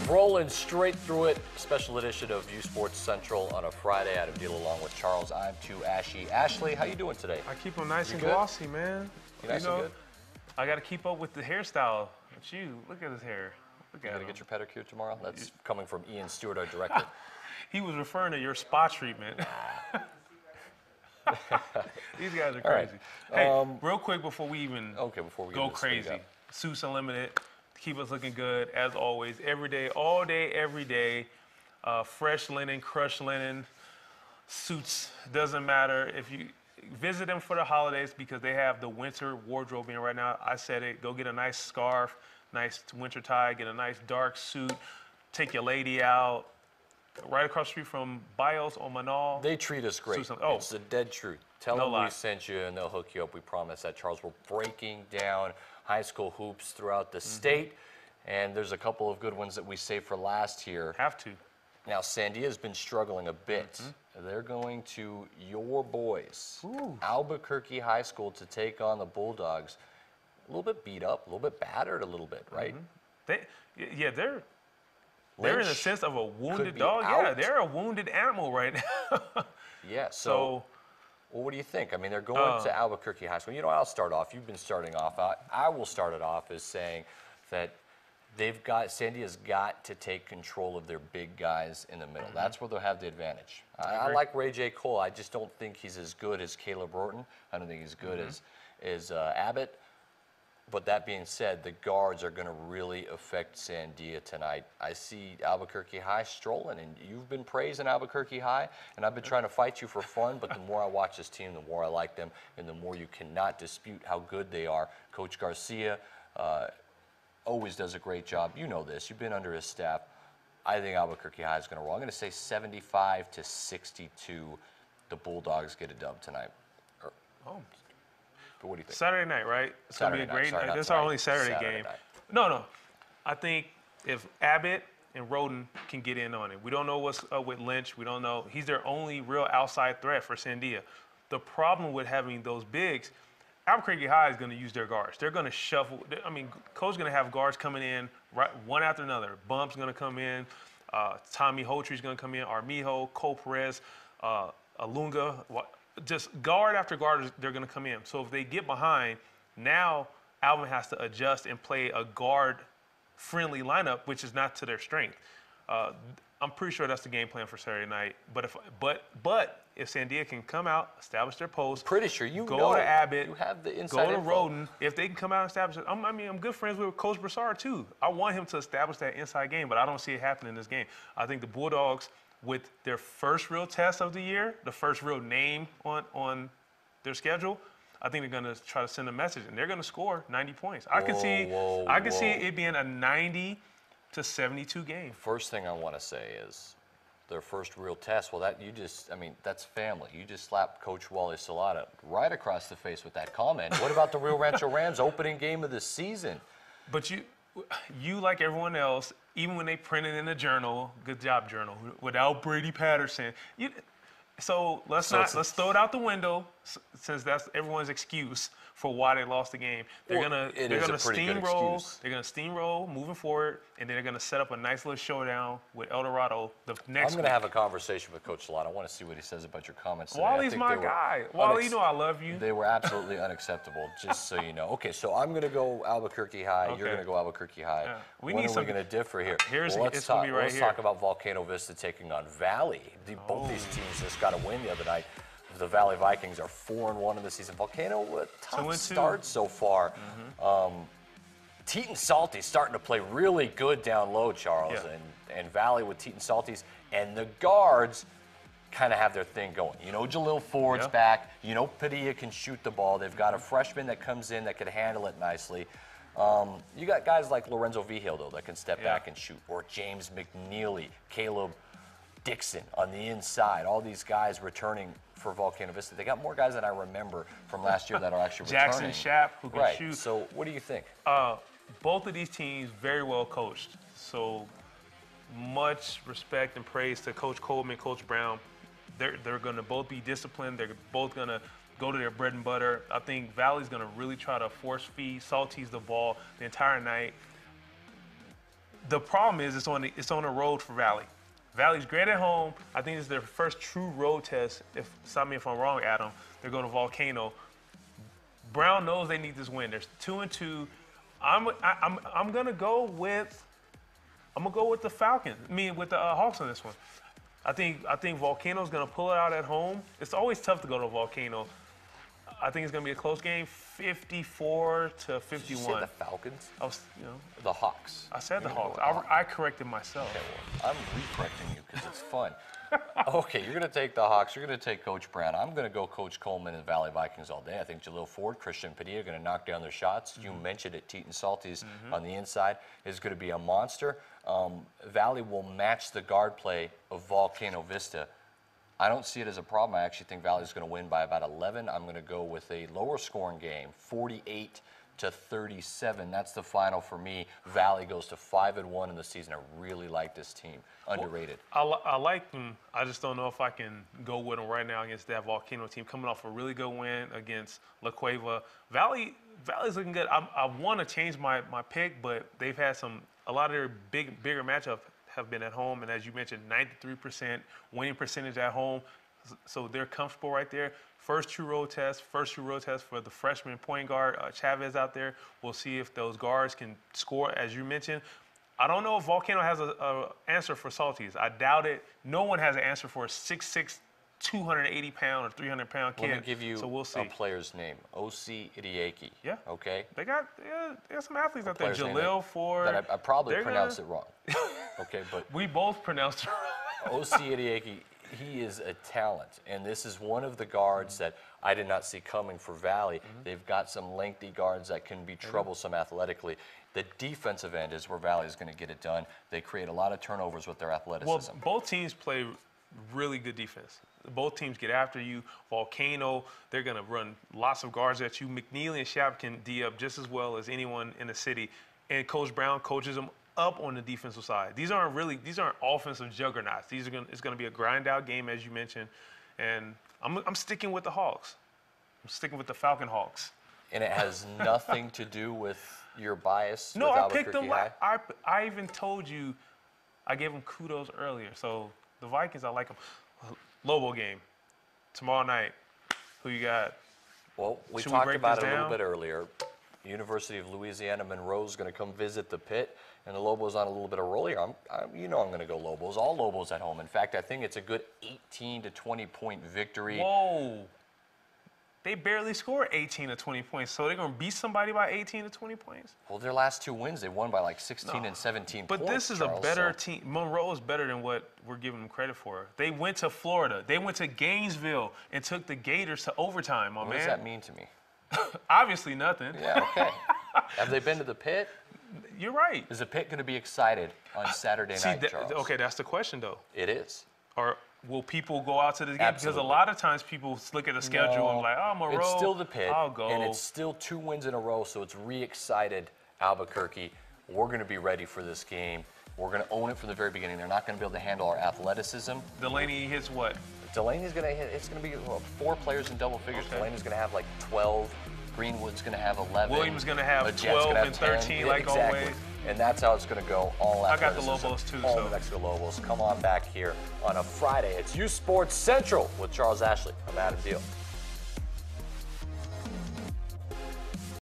Rolling straight through it. Special edition of uSports Central on a Friday. Adam Deal along with Charles. I'm to Ashley. Ashley, how you doing today? I keep them nice and good? glossy, man. You nice and good? I got to keep up with the hairstyle. But you, look at his hair. Look at him. You gonna get your pedicure tomorrow? That's coming from Ian Stewart, our director. He was referring to your spa treatment. These guys are crazy. Right. Hey, real quick before we even go crazy, Suits Unlimited, keep us looking good as always. Every day, all day, every day. Fresh linen, crushed linen, suits. Doesn't matter if you visit them for the holidays because they have the winter wardrobe in right now. I said it. Go get a nice scarf, nice winter tie. Get a nice dark suit. Take your lady out. Right across the street from Bios on Manal. They treat us great. It's the dead truth. Tell them we sent you and they'll hook you up. We promise that, Charles. We're breaking down high school hoops throughout the state, and there's a couple of good ones that we saved for last here. Have to. Now, Sandia's been struggling a bit. They're going to your boys, Albuquerque High School, to take on the Bulldogs. A little bit beat up, a little bit battered a little bit, right? They're in the sense of a wounded dog. Yeah, they're a wounded animal right now. Yeah, so well, what do you think? I mean, they're going to Albuquerque High School. You know, I'll start off. You've been starting off. I will start it off as saying that Sandia's got to take control of their big guys in the middle. That's where they'll have the advantage. I like Ray J. Cole. I just don't think he's as good as Caleb Rorton. I don't think he's good as Abbott. But that being said, the guards are going to really affect Sandia tonight. I see Albuquerque High strolling, and you've been praising Albuquerque High, and I've been trying to fight you for fun, but the more I watch this team, the more I like them, and the more you cannot dispute how good they are. Coach Garcia always does a great job. You know this. You've been under his staff. I think Albuquerque High is going to roll. I'm going to say 75-62. The Bulldogs get a dub tonight. But what do you think? Saturday night, right? It's going to be a great night. This is our only Saturday game. Night. No. I think if Abbott and Roden can get in on it. We don't know what's up with Lynch. We don't know. He's their only real outside threat for Sandia. The problem with having those bigs, Albuquerque High is going to use their guards. They're going to shuffle. I mean, Coach's going to have guards coming in right, one after another. Bump's going to come in. Tommy Holtry's going to come in. Armijo, Cole Perez, Alunga. Just guard after guard, they're going to come in. So if they get behind, now Alvin has to adjust and play a guard-friendly lineup, which is not to their strength. I'm pretty sure that's the game plan for Saturday night. But if Sandia can come out, establish their post, pretty sure go to Abbott, you have the inside go to info. Roden. If they can come out and establish it, I'm good friends with Coach Broussard too. I want him to establish that inside game, but I don't see it happening in this game. I think the Bulldogs, with their first real test of the year, the first real name on their schedule, I think they're going to try to send a message, and they're going to score 90 points. I can see it being a 90-72 game. First thing I want to say is their first real test. Well, that's family. You just slapped Coach Wally Salata right across the face with that comment. What about the Rio Rancho Rams opening game of the season? But you like everyone else, even when they printed in a journal, good job, journal, without Brady Patterson. So let's throw it out the window, since that's everyone's excuse for why they lost the game. They're gonna steamroll. They're gonna steamroll moving forward, and then they're gonna set up a nice little showdown with El Dorado the next. I'm gonna have a conversation with Coach Salata. I want to see what he says about your comments today. Wally's my guy. Wally, you know I love you. They were absolutely unacceptable, just so you know. Okay, so I'm gonna go Albuquerque High. You're gonna go Albuquerque High. Yeah. When are we gonna differ here? Let's talk about Volcano Vista taking on Valley. Both these teams just got a win the other night. The Valley Vikings are 4-1 in the season. Volcano, a tough start so far. Teton Salty's starting to play really good down low, Charles, and Valley with Teton Salty's, and the guards kind of have their thing going. You know, Jalil Ford's back. You know, Padilla can shoot the ball. They've got a freshman that comes in that can handle it nicely. You got guys like Lorenzo Vigil, though, that can step back and shoot, or James McNeely, Caleb Dixon on the inside. All these guys returning for Volcano Vista. They got more guys than I remember from last year that are actually returning. Jackson Schapp, who can shoot. So what do you think? Both of these teams very well coached. So much respect and praise to Coach Coleman, Coach Brown. They're going to both be disciplined. They're both going to go to their bread and butter. I think Valley's going to really try to force feed Salties the ball the entire night. The problem is it's on the road for Valley. Valley's great at home. I think it's their first true road test. Stop me if I'm wrong, Adam. They're going to Volcano. Brown knows they need this win. There's 2-2. I'm gonna go with the Falcons. With the Hawks on this one. I think Volcano's gonna pull it out at home. It's always tough to go to Volcano. I think it's gonna be a close game, 54-51. Did you say the Falcons? The Hawks. I said the Hawks. I corrected myself. Okay, well, I'm re-correcting you because it's fun. Okay, you're going to take the Hawks. You're going to take Coach Brown. I'm going to go Coach Coleman and Valley Vikings all day. I think Jalil Ford, Christian Padilla are going to knock down their shots. You mentioned it, Teton Salty's on the inside is going to be a monster. Valley will match the guard play of Volcano Vista. I don't see it as a problem. I actually think Valley's going to win by about 11. I'm going to go with a lower scoring game, 48-37. That's the final for me. Valley goes to 5-1 in the season. I really like this team. Underrated. Well, I like them. I just don't know if I can go with them right now against that Volcano team coming off a really good win against La Cueva. Valley's looking good. I want to change my pick, but they've had a lot of their bigger matchups have been at home, and as you mentioned, 93% winning percentage at home, so they're comfortable right there. First true road test for the freshman point guard Chavez out there. We'll see if those guards can score, as you mentioned. I don't know if Volcano has an answer for Salties. I doubt it. No one has an answer for a 6'6", 280-pound or 300-pound kid. Let me give you so we'll see. A player's name, O.C. Idiaki. Yeah. Okay? They got some athletes out there. Jalil Ford. That I probably pronounced it wrong. Okay, but we both pronounced it wrong. O.C. Idiaki, he is a talent, and this is one of the guards that I did not see coming for Valley. They've got some lengthy guards that can be troublesome athletically. The defensive end is where Valley is going to get it done. They create a lot of turnovers with their athleticism. Well, both teams play really good defense. Both teams get after you. Volcano, they're going to run lots of guards at you. McNeely and Schaap can D up just as well as anyone in the city. And Coach Brown coaches them up on the defensive side. These aren't offensive juggernauts. It's going to be a grind-out game, as you mentioned. And I'm sticking with the Hawks. I'm sticking with the Falcon Hawks. And it has nothing to do with your bias. No, with I picked them. High? I even told you I gave them kudos earlier. So the Vikings, I like them. Lobo game tomorrow night. Who you got? Well, we talked about it a little bit earlier. University of Louisiana Monroe is going to come visit the Pit, and the Lobos on a little bit of roll here. I'm going to go Lobos. All Lobos at home. In fact, I think it's a good 18 to 20 point victory. Whoa. They barely scored 18 to 20 points, so they're going to beat somebody by 18 to 20 points? Well, their last two wins, they won by like 16 and 17 points. But this is a better team. Monroe is better than what we're giving them credit for. They went to Florida. They went to Gainesville and took the Gators to overtime, my man. What does that mean to me? Obviously nothing. Yeah, okay. Have they been to the Pit? You're right. Is the Pit going to be excited on Saturday night, Charles? Okay, that's the question, though. It is. Or will people go out to the game? Absolutely. Because a lot of times people look at the schedule and be like, oh, Monroe, it's still the Pit, I'll go. and it's still 2 wins in a row, so it's re-excited Albuquerque. We're going to be ready for this game. We're going to own it from the very beginning. They're not going to be able to handle our athleticism. Delaney hits what? Delaney's going to hit. It's going to be 4 players in double figures. Okay. Delaney's going to have like 12. Greenwood's going to have 11. Williams going to have 12 and 13 like exactly. always. And that's how it's going to go. All I got the athleticism, Lobos too. All so. New Mexico Lobos. Come on back here on a Friday. It's uSports Central with Charles Ashley. I'm Adam Deal.